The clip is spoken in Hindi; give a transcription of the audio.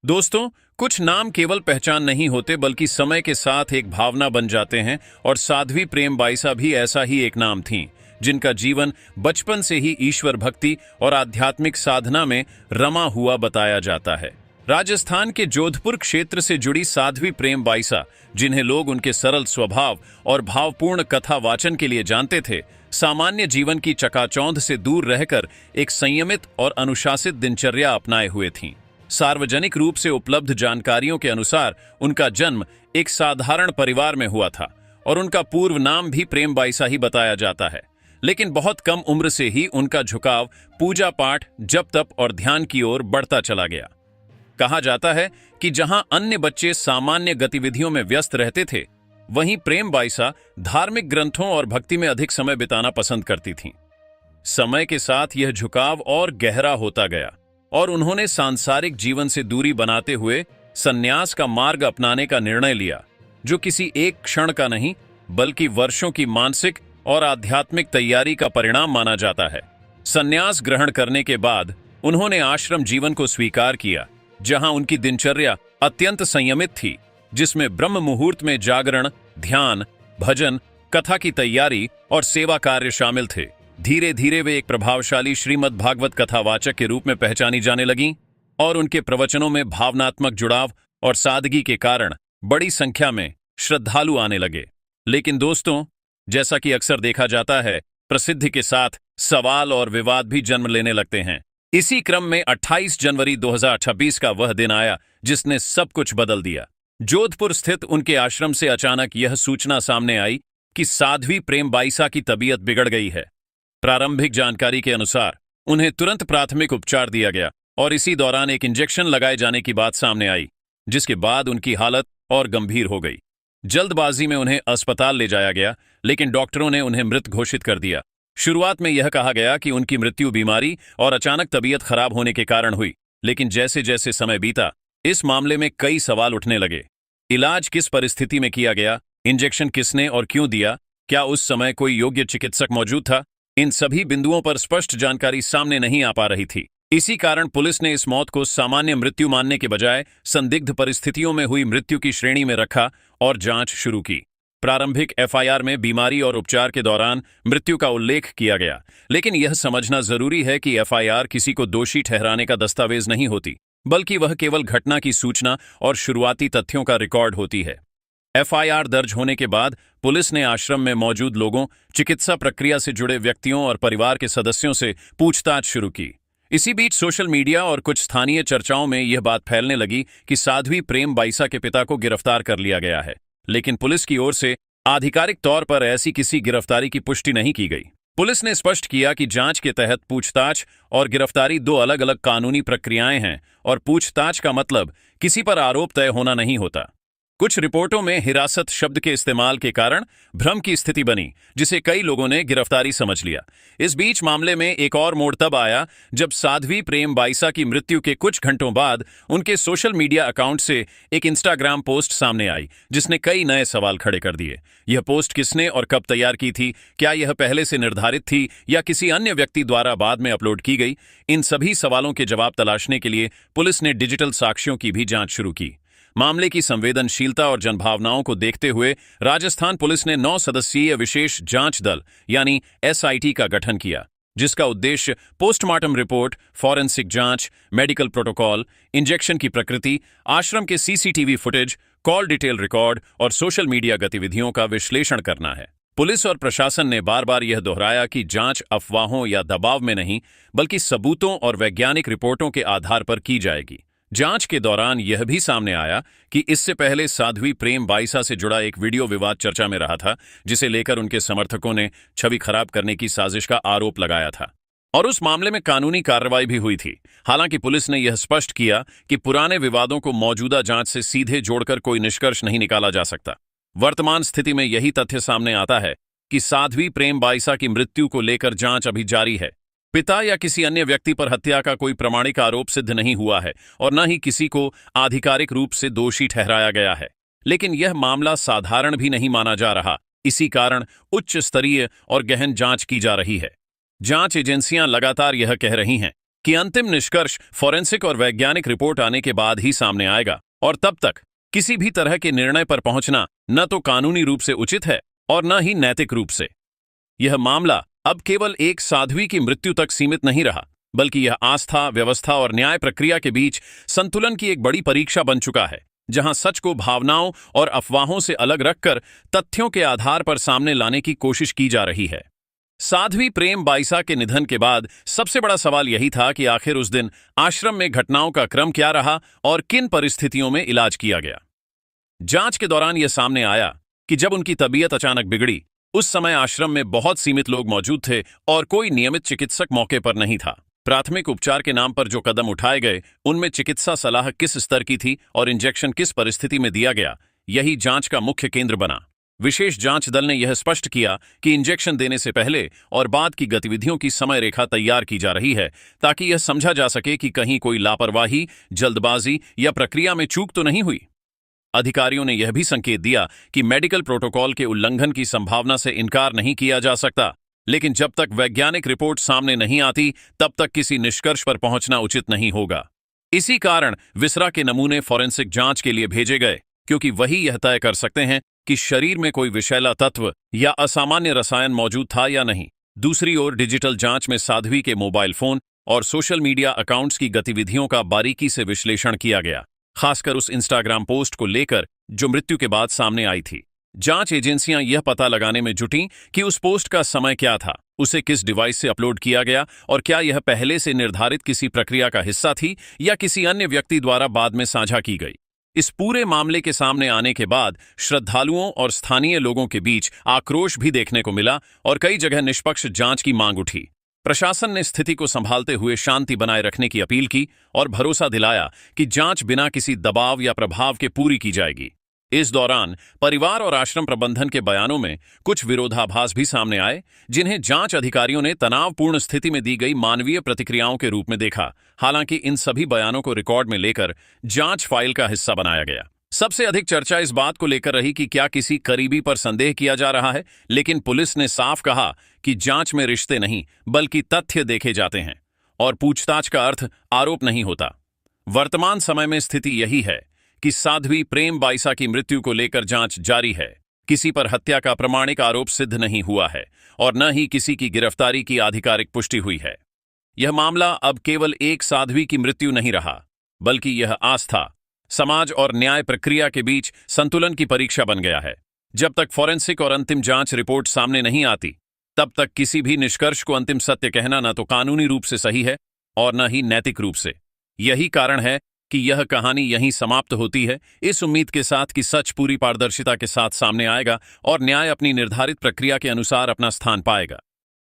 दोस्तों, कुछ नाम केवल पहचान नहीं होते बल्कि समय के साथ एक भावना बन जाते हैं और साध्वी प्रेमबाईसा भी ऐसा ही एक नाम थीं, जिनका जीवन बचपन से ही ईश्वर भक्ति और आध्यात्मिक साधना में रमा हुआ बताया जाता है। राजस्थान के जोधपुर क्षेत्र से जुड़ी साध्वी प्रेमबाईसा, जिन्हें लोग उनके सरल स्वभाव और भावपूर्ण कथा वाचन के लिए जानते थे, सामान्य जीवन की चकाचौंध से दूर रहकर एक संयमित और अनुशासित दिनचर्या अपनाए हुए थीं। सार्वजनिक रूप से उपलब्ध जानकारियों के अनुसार उनका जन्म एक साधारण परिवार में हुआ था और उनका पूर्व नाम भी प्रेमबाईसा ही बताया जाता है। लेकिन बहुत कम उम्र से ही उनका झुकाव पूजा पाठ, जप तप और ध्यान की ओर बढ़ता चला गया। कहा जाता है कि जहां अन्य बच्चे सामान्य गतिविधियों में व्यस्त रहते थे, वहीं प्रेमबाईसा धार्मिक ग्रंथों और भक्ति में अधिक समय बिताना पसंद करती थीं। समय के साथ यह झुकाव और गहरा होता गया और उन्होंने सांसारिक जीवन से दूरी बनाते हुए संन्यास का मार्ग अपनाने का निर्णय लिया, जो किसी एक क्षण का नहीं बल्कि वर्षों की मानसिक और आध्यात्मिक तैयारी का परिणाम माना जाता है। संन्यास ग्रहण करने के बाद उन्होंने आश्रम जीवन को स्वीकार किया, जहां उनकी दिनचर्या अत्यंत संयमित थी, जिसमें ब्रह्म मुहूर्त में जागरण, ध्यान, भजन, कथा की तैयारी और सेवा कार्य शामिल थे। धीरे धीरे वे एक प्रभावशाली श्रीमद् भागवत कथावाचक के रूप में पहचानी जाने लगीं और उनके प्रवचनों में भावनात्मक जुड़ाव और सादगी के कारण बड़ी संख्या में श्रद्धालु आने लगे। लेकिन दोस्तों, जैसा कि अक्सर देखा जाता है, प्रसिद्धि के साथ सवाल और विवाद भी जन्म लेने लगते हैं। इसी क्रम में 28 जनवरी 2026 का वह दिन आया जिसने सब कुछ बदल दिया। जोधपुर स्थित उनके आश्रम से अचानक यह सूचना सामने आई कि साध्वी प्रेमबाईसा की तबीयत बिगड़ गई है। प्रारंभिक जानकारी के अनुसार उन्हें तुरंत प्राथमिक उपचार दिया गया और इसी दौरान एक इंजेक्शन लगाए जाने की बात सामने आई, जिसके बाद उनकी हालत और गंभीर हो गई। जल्दबाजी में उन्हें अस्पताल ले जाया गया, लेकिन डॉक्टरों ने उन्हें मृत घोषित कर दिया। शुरुआत में यह कहा गया कि उनकी मृत्यु बीमारी और अचानक तबीयत खराब होने के कारण हुई, लेकिन जैसे जैसे समय बीता, इस मामले में कई सवाल उठने लगे। इलाज किस परिस्थिति में किया गया? इंजेक्शन किसने और क्यों दिया? क्या उस समय कोई योग्य चिकित्सक मौजूद था? इन सभी बिंदुओं पर स्पष्ट जानकारी सामने नहीं आ पा रही थी। इसी कारण पुलिस ने इस मौत को सामान्य मृत्यु मानने के बजाय संदिग्ध परिस्थितियों में हुई मृत्यु की श्रेणी में रखा और जांच शुरू की। प्रारंभिक एफआईआर में बीमारी और उपचार के दौरान मृत्यु का उल्लेख किया गया, लेकिन यह समझना जरूरी है कि एफआईआर किसी को दोषी ठहराने का दस्तावेज नहीं होती, बल्कि वह केवल घटना की सूचना और शुरुआती तथ्यों का रिकॉर्ड होती है। एफआईआर दर्ज होने के बाद पुलिस ने आश्रम में मौजूद लोगों, चिकित्सा प्रक्रिया से जुड़े व्यक्तियों और परिवार के सदस्यों से पूछताछ शुरू की। इसी बीच सोशल मीडिया और कुछ स्थानीय चर्चाओं में यह बात फैलने लगी कि साध्वी प्रेमबाईसा के पिता को गिरफ्तार कर लिया गया है, लेकिन पुलिस की ओर से आधिकारिक तौर पर ऐसी किसी गिरफ्तारी की पुष्टि नहीं की गई। पुलिस ने स्पष्ट किया कि जांच के तहत पूछताछ और गिरफ्तारी दो अलग अलग कानूनी प्रक्रियाएं हैं और पूछताछ का मतलब किसी पर आरोप तय होना नहीं होता। कुछ रिपोर्टों में हिरासत शब्द के इस्तेमाल के कारण भ्रम की स्थिति बनी, जिसे कई लोगों ने गिरफ्तारी समझ लिया। इस बीच मामले में एक और मोड़ तब आया जब साध्वी प्रेमबाईसा की मृत्यु के कुछ घंटों बाद उनके सोशल मीडिया अकाउंट से एक इंस्टाग्राम पोस्ट सामने आई, जिसने कई नए सवाल खड़े कर दिए। यह पोस्ट किसने और कब तैयार की थी? क्या यह पहले से निर्धारित थी या किसी अन्य व्यक्ति द्वारा बाद में अपलोड की गई? इन सभी सवालों के जवाब तलाशने के लिए पुलिस ने डिजिटल साक्ष्यों की भी जांच शुरू की। मामले की संवेदनशीलता और जनभावनाओं को देखते हुए राजस्थान पुलिस ने 9 सदस्यीय विशेष जांच दल यानी एसआईटी का गठन किया, जिसका उद्देश्य पोस्टमार्टम रिपोर्ट, फॉरेंसिक जांच, मेडिकल प्रोटोकॉल, इंजेक्शन की प्रकृति, आश्रम के CCTV footage, call detail record और सोशल मीडिया गतिविधियों का विश्लेषण करना है। पुलिस और प्रशासन ने बार बार यह दोहराया कि जांच अफवाहों या दबाव में नहीं, बल्कि सबूतों और वैज्ञानिक रिपोर्टों के आधार पर की जाएगी। जांच के दौरान यह भी सामने आया कि इससे पहले साध्वी प्रेमबाईसा से जुड़ा एक वीडियो विवाद चर्चा में रहा था, जिसे लेकर उनके समर्थकों ने छवि खराब करने की साजिश का आरोप लगाया था और उस मामले में कानूनी कार्रवाई भी हुई थी। हालांकि पुलिस ने यह स्पष्ट किया कि पुराने विवादों को मौजूदा जांच से सीधे जोड़कर कोई निष्कर्ष नहीं निकाला जा सकता। वर्तमान स्थिति में यही तथ्य सामने आता है कि साध्वी प्रेमबाईसा की मृत्यु को लेकर जांच अभी जारी है। पिता या किसी अन्य व्यक्ति पर हत्या का कोई प्रमाणिक आरोप सिद्ध नहीं हुआ है और न ही किसी को आधिकारिक रूप से दोषी ठहराया गया है। लेकिन यह मामला साधारण भी नहीं माना जा रहा, इसी कारण उच्च स्तरीय और गहन जांच की जा रही है। जांच एजेंसियां लगातार यह कह रही हैं कि अंतिम निष्कर्ष फोरेंसिक और वैज्ञानिक रिपोर्ट आने के बाद ही सामने आएगा, और तब तक किसी भी तरह के निर्णय पर पहुंचना न तो कानूनी रूप से उचित है और न ही नैतिक रूप से। यह मामला अब केवल एक साध्वी की मृत्यु तक सीमित नहीं रहा, बल्कि यह आस्था, व्यवस्था और न्याय प्रक्रिया के बीच संतुलन की एक बड़ी परीक्षा बन चुका है, जहां सच को भावनाओं और अफवाहों से अलग रखकर तथ्यों के आधार पर सामने लाने की कोशिश की जा रही है। साध्वी प्रेम बाईसा के निधन के बाद सबसे बड़ा सवाल यही था कि आखिर उस दिन आश्रम में घटनाओं का क्रम क्या रहा और किन परिस्थितियों में इलाज किया गया। जांच के दौरान यह सामने आया कि जब उनकी तबीयत अचानक बिगड़ी, उस समय आश्रम में बहुत सीमित लोग मौजूद थे और कोई नियमित चिकित्सक मौके पर नहीं था। प्राथमिक उपचार के नाम पर जो कदम उठाए गए, उनमें चिकित्सा सलाह किस स्तर की थी और इंजेक्शन किस परिस्थिति में दिया गया, यही जांच का मुख्य केंद्र बना। विशेष जांच दल ने यह स्पष्ट किया कि इंजेक्शन देने से पहले और बाद की गतिविधियों की समय रेखा तैयार की जा रही है, ताकि यह समझा जा सके कि कहीं कोई लापरवाही, जल्दबाजी या प्रक्रिया में चूक तो नहीं हुई। अधिकारियों ने यह भी संकेत दिया कि मेडिकल प्रोटोकॉल के उल्लंघन की संभावना से इनकार नहीं किया जा सकता, लेकिन जब तक वैज्ञानिक रिपोर्ट सामने नहीं आती, तब तक किसी निष्कर्ष पर पहुंचना उचित नहीं होगा। इसी कारण विसरा के नमूने फॉरेंसिक जांच के लिए भेजे गए, क्योंकि वही यह तय कर सकते हैं कि शरीर में कोई विषैला तत्व या असामान्य रसायन मौजूद था या नहीं। दूसरी ओर डिजिटल जांच में साध्वी के मोबाइल फोन और सोशल मीडिया अकाउंट्स की गतिविधियों का बारीकी से विश्लेषण किया गया, खासकर उस इंस्टाग्राम पोस्ट को लेकर जो मृत्यु के बाद सामने आई थी। जांच एजेंसियां यह पता लगाने में जुटीं कि उस पोस्ट का समय क्या था, उसे किस डिवाइस से अपलोड किया गया और क्या यह पहले से निर्धारित किसी प्रक्रिया का हिस्सा थी या किसी अन्य व्यक्ति द्वारा बाद में साझा की गई। इस पूरे मामले के सामने आने के बाद श्रद्धालुओं और स्थानीय लोगों के बीच आक्रोश भी देखने को मिला और कई जगह निष्पक्ष जांच की मांग उठी। प्रशासन ने स्थिति को संभालते हुए शांति बनाए रखने की अपील की और भरोसा दिलाया कि जांच बिना किसी दबाव या प्रभाव के पूरी की जाएगी। इस दौरान परिवार और आश्रम प्रबंधन के बयानों में कुछ विरोधाभास भी सामने आए, जिन्हें जांच अधिकारियों ने तनावपूर्ण स्थिति में दी गई मानवीय प्रतिक्रियाओं के रूप में देखा। हालांकि इन सभी बयानों को रिकॉर्ड में लेकर जांच फाइल का हिस्सा बनाया गया। सबसे अधिक चर्चा इस बात को लेकर रही कि क्या किसी करीबी पर संदेह किया जा रहा है, लेकिन पुलिस ने साफ कहा कि जांच में रिश्ते नहीं बल्कि तथ्य देखे जाते हैं और पूछताछ का अर्थ आरोप नहीं होता। वर्तमान समय में स्थिति यही है कि साध्वी प्रेम बाईसा की मृत्यु को लेकर जांच जारी है। किसी पर हत्या का प्रमाणिक आरोप सिद्ध नहीं हुआ है और न ही किसी की गिरफ्तारी की आधिकारिक पुष्टि हुई है। यह मामला अब केवल एक साध्वी की मृत्यु नहीं रहा, बल्कि यह आस्था, समाज और न्याय प्रक्रिया के बीच संतुलन की परीक्षा बन गया है। जब तक फॉरेंसिक और अंतिम जांच रिपोर्ट सामने नहीं आती, तब तक किसी भी निष्कर्ष को अंतिम सत्य कहना न तो कानूनी रूप से सही है और न ही नैतिक रूप से। यही कारण है कि यह कहानी यहीं समाप्त होती है, इस उम्मीद के साथ कि सच पूरी पारदर्शिता के साथ सामने आएगा और न्याय अपनी निर्धारित प्रक्रिया के अनुसार अपना स्थान पाएगा।